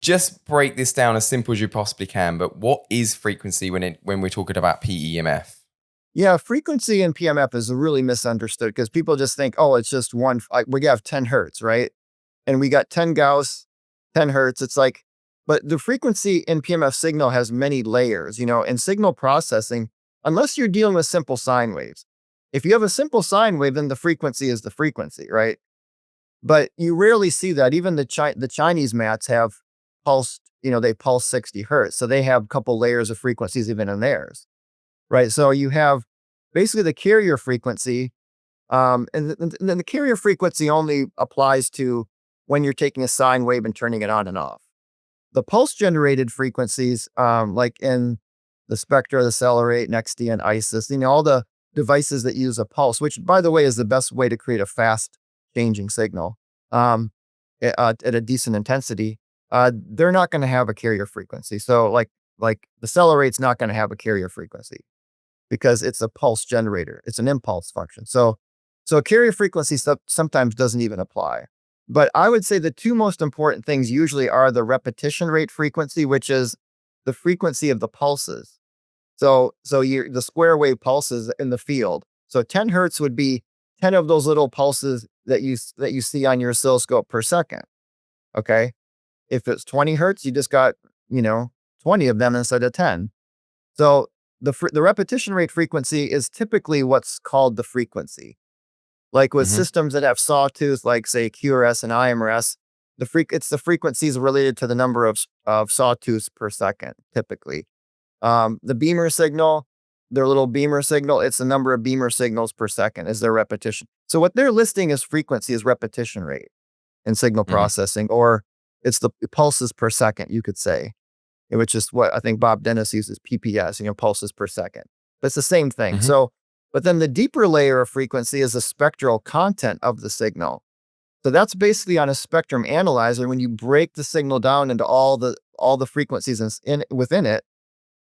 just break this down as simple as you possibly can. But what is frequency when we're talking about PEMF? Yeah, frequency in PMF is really misunderstood because people just think, oh, it's just one. We have 10 hertz, right? And we got 10 Gauss, 10 hertz. It's like, but the frequency in PMF signal has many layers. In signal processing, unless you're dealing with simple sine waves. If you have a simple sine wave, then the frequency is the frequency, right? But you rarely see that. Even the Chinese mats have pulsed, they pulse 60 hertz. So they have a couple layers of frequencies even in theirs, right? So you have basically the carrier frequency. And then the carrier frequency only applies to when you're taking a sine wave and turning it on and off. The pulse generated frequencies, like in the Spectra, the Celerate, Nextia, and ISIS, all the devices that use a pulse, which by the way is the best way to create a fast changing signal at a decent intensity, they're not going to have a carrier frequency. So like the Celerate's not going to have a carrier frequency because it's a pulse generator. It's an impulse function. So carrier frequency sometimes doesn't even apply. But I would say the two most important things usually are the repetition rate frequency, which is the frequency of the pulses. So the square wave pulses in the field. So 10 hertz would be 10 of those little pulses that you see on your oscilloscope per second. Okay. If it's 20 hertz, you just got, 20 of them instead of 10. So the repetition rate frequency is typically what's called the frequency. Like with systems that have sawtooth, like say QRS and IMRS, it's the frequencies related to the number of sawtooths per second, typically. The beamer signal, their little beamer signal, it's the number of beamer signals per second is their repetition. So what they're listing as frequency is repetition rate in signal processing, or it's the pulses per second, you could say, which is what I think Bob Dennis uses, PPS, pulses per second. But it's the same thing. So, but then the deeper layer of frequency is the spectral content of the signal. So that's basically on a spectrum analyzer. When you break the signal down into all the frequencies within it,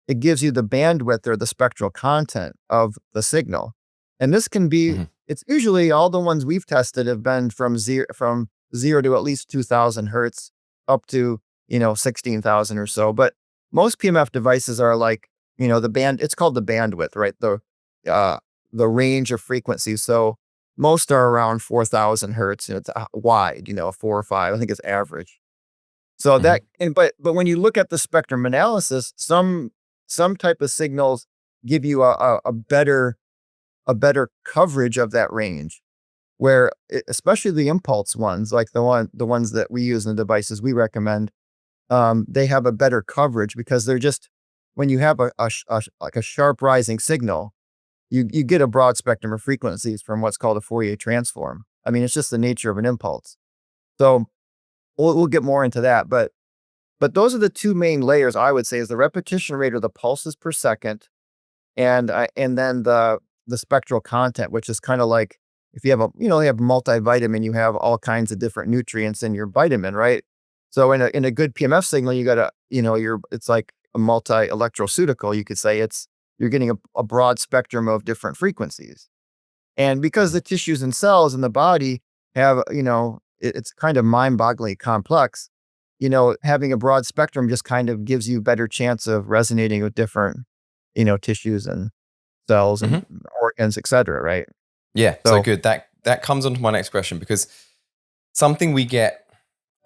it gives you the bandwidth or the spectral content of the signal. And this can be, it's usually all the ones we've tested have been from zero to at least 2000 hertz up to, 16,000 or so. But most PMF devices are like, it's called the bandwidth, right? The range of frequencies. So most are around 4,000 hertz. It's wide, 4 or 5. I think it's average. So that, but when you look at the spectrum analysis, some type of signals give you a better coverage of that range, where especially the impulse ones, like the ones that we use in the devices we recommend, they have a better coverage because they're just, when you have like a sharp rising signal, you get a broad spectrum of frequencies from what's called a Fourier transform. I mean, it's just the nature of an impulse. So we'll get more into that, but those are the two main layers I would say is the repetition rate or the pulses per second, and then the spectral content, which is kind of like if you have you have multivitamin, you have all kinds of different nutrients in your vitamin, right? So in a good PMF signal, you got it's like a multi-electroceutical. You could say you're getting a broad spectrum of different frequencies. And because the tissues and cells in the body have, it's kind of mind-bogglingly complex, having a broad spectrum just kind of gives you better chance of resonating with different, tissues and cells and organs, et cetera, right? Yeah, so good. That comes on to my next question, because something we get,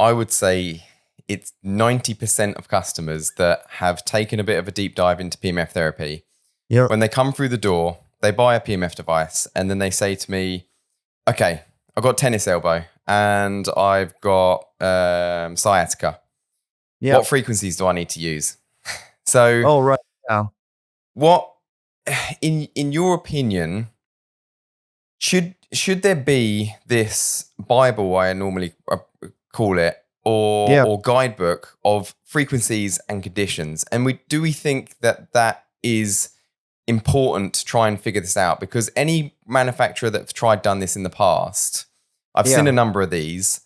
I would say it's 90% of customers that have taken a bit of a deep dive into PMF therapy. Yeah. When they come through the door, they buy a PMF device and then they say to me, okay, I've got tennis elbow and I've got sciatica. Yep. What frequencies do I need to use? So, oh, right. Yeah. What, in your opinion, should there be this Bible, I normally call it, or guidebook of frequencies and conditions? And do we think that is important to try and figure this out? Because any manufacturer that's done this in the past, I've seen a number of these,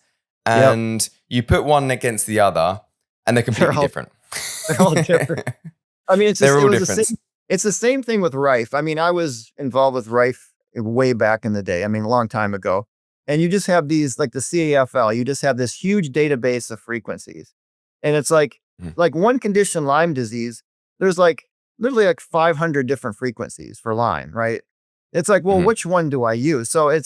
and you put one against the other and they're completely different. They're all different. I mean, it's the same thing with Rife. I mean, I was involved with Rife way back in the day. I mean, a long time ago. And you just have these, like the CAFL, you just have this huge database of frequencies. And it's like one condition, Lyme disease, there's like literally like 500 different frequencies for Lyme, right? It's like, well, which one do I use? So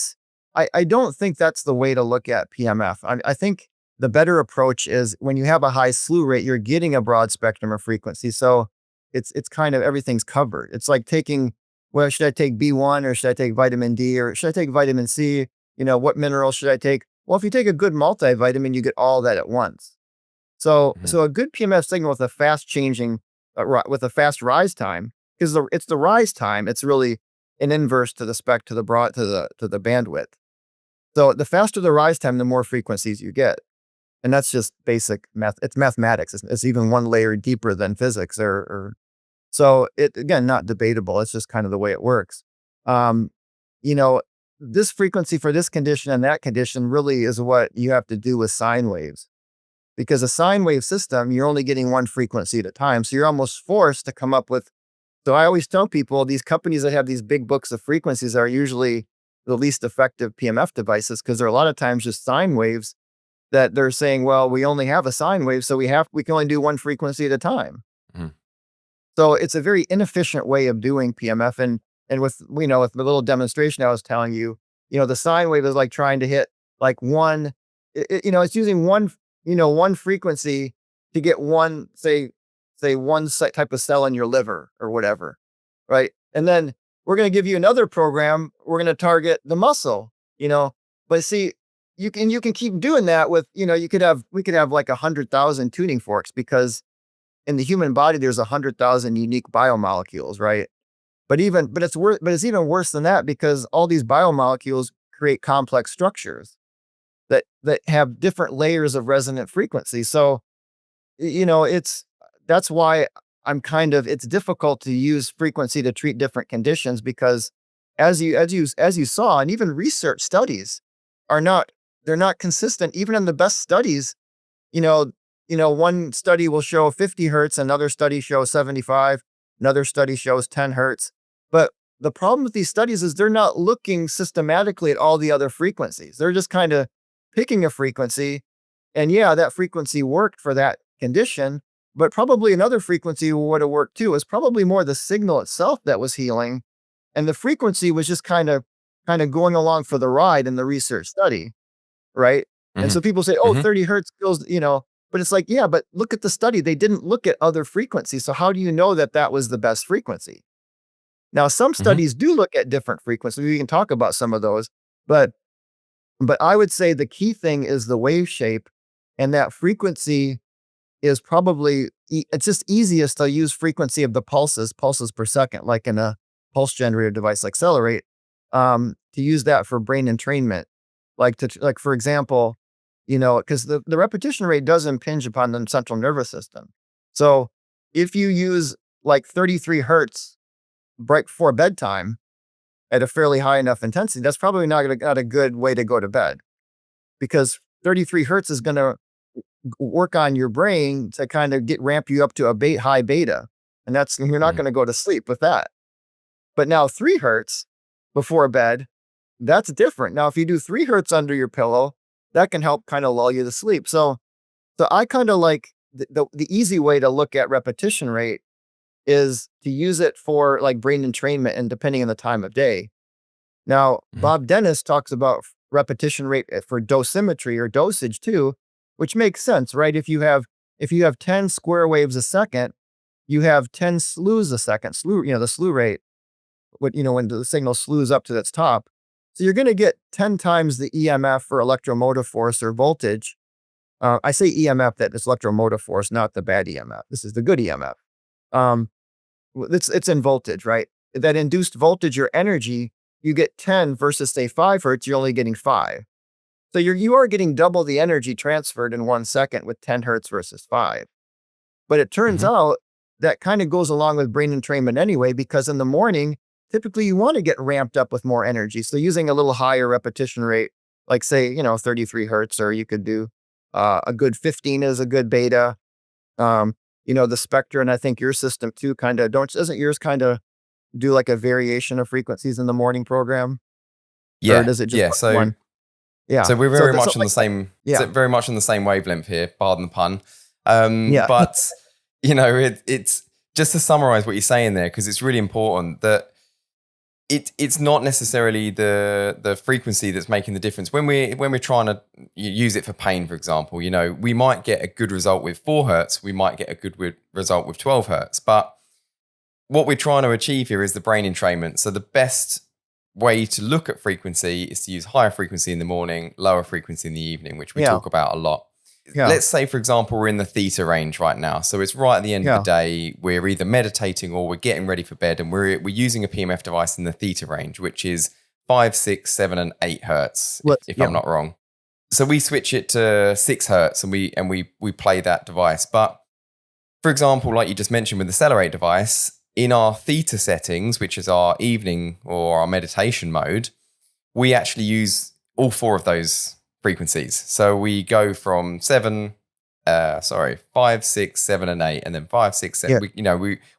I don't think that's the way to look at PMF. I think the better approach is when you have a high slew rate, you're getting a broad spectrum of frequency. So it's kind of everything's covered. It's like taking, well, should I take B1 or should I take vitamin D or should I take vitamin C? What mineral should I take? Well, if you take a good multivitamin, you get all that at once. So a good PMF signal with a fast changing, with a fast rise time, because it's the rise time. It's really an inverse to the spec to the broad to the bandwidth. So the faster the rise time, the more frequencies you get, and that's just basic math. It's mathematics. It's even one layer deeper than physics, or so it again not debatable. It's just kind of the way it works. This frequency for this condition and that condition really is what you have to do with sine waves. Because a sine wave system, you're only getting one frequency at a time. So you're almost forced to come up with. So I always tell people these companies that have these big books of frequencies are usually the least effective PMF devices because they're a lot of times just sine waves that they're saying, well, we only have a sine wave, so we can only do one frequency at a time. So it's a very inefficient way of doing PMF. And with with the little demonstration I was telling you, the sine wave is like trying to hit like one, it's using one frequency to get one, say one type of cell in your liver or whatever, right? And then we're going to give you another program. We're going to target the muscle, but see, you can keep doing that with, we could have like 100,000 tuning forks because in the human body, there's 100,000 unique biomolecules, right? But it's even worse than that because all these biomolecules create complex structures that have different layers of resonant frequency. So, that's why it's difficult to use frequency to treat different conditions because as you saw, and even research studies they're not consistent. Even in the best studies, one study will show 50 hertz, another study shows 75, another study shows 10 hertz. But the problem with these studies is they're not looking systematically at all the other frequencies. They're just kind of picking a frequency. And yeah, that frequency worked for that condition, but probably another frequency would have worked too. It's probably more the signal itself that was healing. And the frequency was just kind of going along for the ride in the research study. Right. And so people say, 30 hertz kills, but it's like, yeah, but look at the study. They didn't look at other frequencies. So how do you know that was the best frequency? Now, some studies do look at different frequencies. We can talk about some of those, but I would say the key thing is the wave shape, and that frequency is probably, it's just easiest to use frequency of the pulses per second, like in a pulse generator device like Accelerate, to use that for brain entrainment. Like for example, because the repetition rate does impinge upon the central nervous system. So if you use like 33 hertz right before bedtime at a fairly high enough intensity, that's probably not a good way to go to bed because 33 hertz is going to work on your brain to kind of ramp you up to a high beta. And you're not going to go to sleep with that. But now 3 hertz before bed, that's different. Now, if you do 3 hertz under your pillow, that can help kind of lull you to sleep. So I kind of like the easy way to look at repetition rate is to use it for like brain entrainment and depending on the time of day. Now, Bob Dennis talks about repetition rate for dosimetry or dosage too, which makes sense, right? If you have 10 square waves a second, you have 10 slews a second. The slew rate, when the signal slews up to its top. So you're going to get 10 times the EMF or electromotive force or voltage. I say EMF, that is electromotive force, not the bad EMF. This is the good EMF. It's in voltage, right? That induced voltage or energy, you get 10 versus say 5 hertz, you're only getting 5. So you are getting double the energy transferred in 1 second with 10 hertz versus 5. But it turns out that kind of goes along with brain entrainment anyway, because in the morning, typically you want to get ramped up with more energy. So using a little higher repetition rate, like say, 33 hertz, or you could do a good 15 is a good beta. The spectra, and I think your system too doesn't yours kind of do like a variation of frequencies in the morning program? Yeah. Or does it just one? Yeah. So we're very much on the same, yeah. very much on the same wavelength here, pardon the pun. But it's just to summarize what you're saying there, because it's really important that it's not necessarily the frequency that's making the difference. When we're trying to use it for pain, for example, we might get a good result with 4 hertz, we might get a good result with 12 hertz, but what we're trying to achieve here is the brain entrainment. So the best way to look at frequency is to use higher frequency in the morning, lower frequency in the evening, which we talk about a lot. Let's say, for example, we're in the theta range right now. So it's right at the end of the day. We're either meditating or we're getting ready for bed, and we're using a PEMF device in the theta range, which is 5, 6, 7, and 8 hertz, if I'm not wrong. So we switch it to 6 hertz and we play that device. But for example, like you just mentioned with the Accelerate device, in our theta settings, which is our evening or our meditation mode, we actually use all 4 of those frequencies. So we go from 5, 6, 7, and 8, and then 5, 6, 7.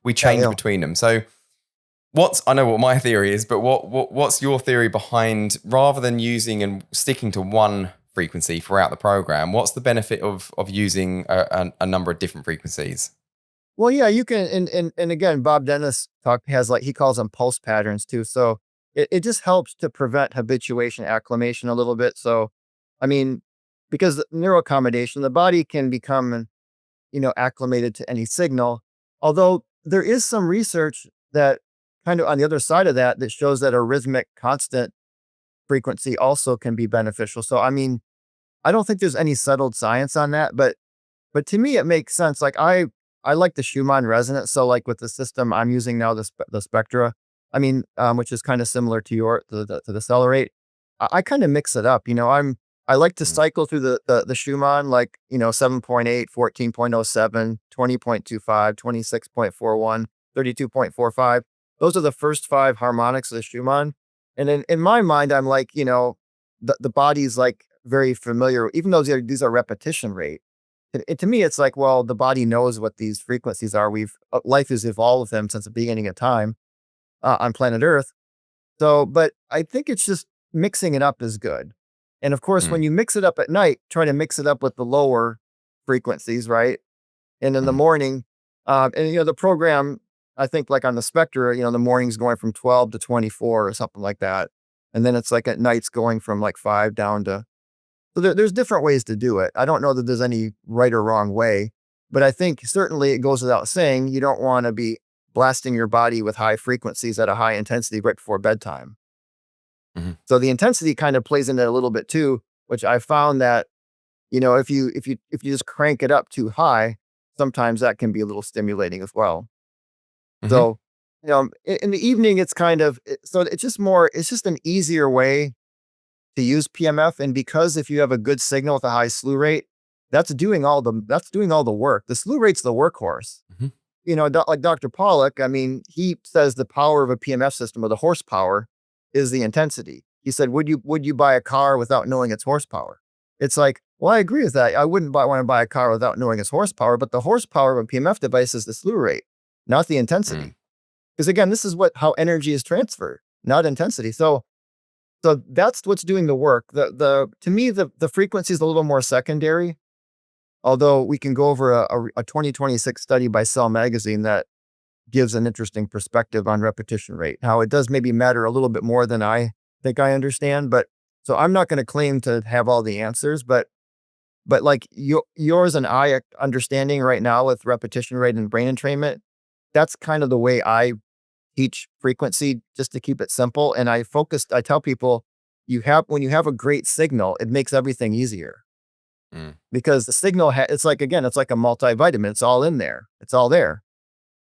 We change between them. So I know what my theory is, but what's your theory behind, rather than using and sticking to one frequency throughout the program, what's the benefit of using a number of different frequencies? Well, yeah, you can, and again, Bob Dennis has he calls them pulse patterns too. So it just helps to prevent habituation, acclimation a little bit. So, I mean, because neuroaccommodation, the body can become, acclimated to any signal. Although there is some research that kind of on the other side of that shows that a rhythmic constant frequency also can be beneficial. So, I mean, I don't think there's any settled science on that, but to me, it makes sense. Like I like the Schumann resonance. So like with the system I'm using now, the Spectra, which is kind of similar to the Accelerate. I kind of mix it up. I like to cycle through the Schumann, like, 7.8, 14.07, 20.25, 26.41, 32.45. Those are the first 5 harmonics of the Schumann. And in my mind, I'm like, the body's like very familiar, even though these are repetition rate. To me, it's like, well, the body knows what these frequencies are. Life has evolved with them since the beginning of time on planet Earth. So, but I think it's just mixing it up is good. And of course, when you mix it up at night, try to mix it up with the lower frequencies, right? And in the morning, the program, I think like on the Spectra, the morning's going from 12 to 24 or something like that. And then it's like at night's going from like 5 down to. So there's different ways to do it. I don't know that there's any right or wrong way, but I think certainly it goes without saying, you don't want to be blasting your body with high frequencies at a high intensity right before bedtime. Mm-hmm. So the intensity kind of plays into it a little bit too, which I found that, if you just crank it up too high, sometimes that can be a little stimulating as well. Mm-hmm. So, in the evening, it's kind of, so it's just an easier way to use PEMF. And because if you have a good signal with a high slew rate, that's doing all the work. The slew rate's the workhorse. Mm-hmm. Like Dr. Pollack, he says the power of a PEMF system, or the horsepower, is the intensity. He said, would you buy a car without knowing its horsepower? It's like, well, I agree with that. I wouldn't want to buy a car without knowing its horsepower, but the horsepower of a PEMF device is the slew rate, not the intensity. Because again, this is how energy is transferred, not intensity. So that's what's doing the work. To me, the frequency is a little more secondary, although we can go over a 2026 study by Cell Magazine that gives an interesting perspective on repetition rate, how it does maybe matter a little bit more than I think I understand. But so I'm not going to claim to have all the answers, but like yours and I understanding right now with repetition rate and brain entrainment, that's kind of the way I teach frequency, just to keep it simple. And I tell people, when you have a great signal, it makes everything easier. Because the signal, it's like a multivitamin. It's all in there. It's all there.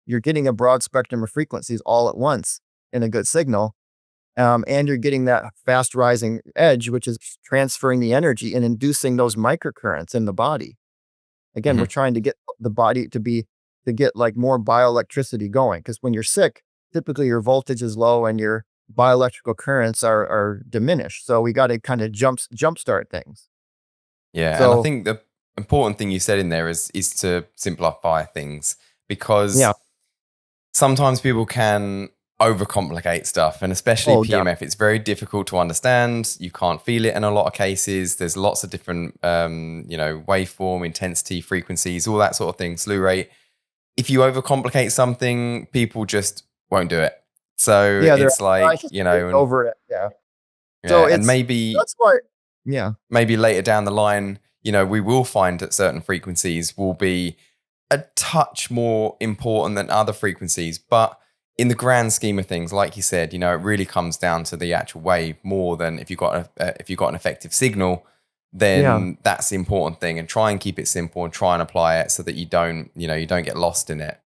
You're getting a broad spectrum of frequencies all at once in a good signal. And you're getting that fast rising edge, which is transferring the energy and inducing those microcurrents in the body. Again, we're trying to get the body to get like more bioelectricity going. Because when you're sick, typically your voltage is low and your bioelectrical currents are diminished. So we got to kind of jumpstart things. Yeah, and I think the important thing you said in there is to simplify things, because sometimes people can overcomplicate stuff, and especially yeah. PEMF. It's very difficult to understand. You can't feel it in a lot of cases. There's lots of different, waveform, intensity, frequencies, all that sort of thing, slew rate. If you overcomplicate something, people just won't do it. So it's like, over it. Yeah. So and maybe that's why. Yeah. Maybe later down the line, we will find that certain frequencies will be a touch more important than other frequencies. But in the grand scheme of things, like you said, it really comes down to the actual wave more than if you've got an effective signal, then that's the important thing. And try and keep it simple and try and apply it so that you don't get lost in it.